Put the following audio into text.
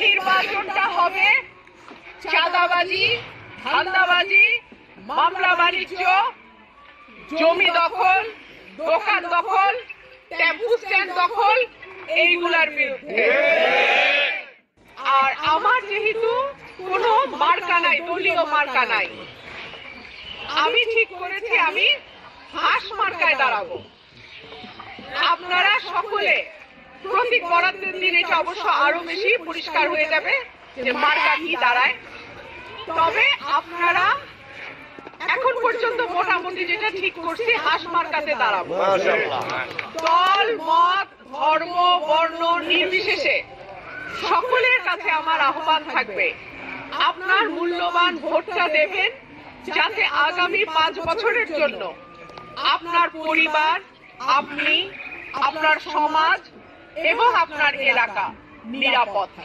নির্বাচনটা হবে চাঁদাবাজি, ধান্দাবাজি, মামলা বাণিজ্য, জমি দখল, দোকান দখল, টেম্পু স্ট্যান্ড দখল, এইগুলার বিরুদ্ধে। আর আমার যেহেতু কোনো মার্কা নাই, দলীয় মার্কা নাই, আমি ঠিক করেছি আমি হাঁস মার্কায় দাঁড়াবো। আপনারা সকলে প্রতীক বরাদ্দের দিন এটা অবশ্য আরো বেশি পরিষ্কার হয়ে যাবে যে মার্কা কি দাঁড়ায়। তবে আপনারা এখন পর্যন্ত মোটামুটি যেটা ঠিক করছি হাঁস মার্কাতে দাঁড়াবো। দল, মত, ধর্ম, বর্ণ নির্বিশেষে সকলের কাছে আমার আহ্বান থাকবে, আপনার মূল্যবান ভোটটা দেবেন যাতে আগামী 5 বছরের জন্য আপনার পরিবার, আপনি, আপনার সমাজ এবং আপনার এলাকা নিরাপদ থাকে।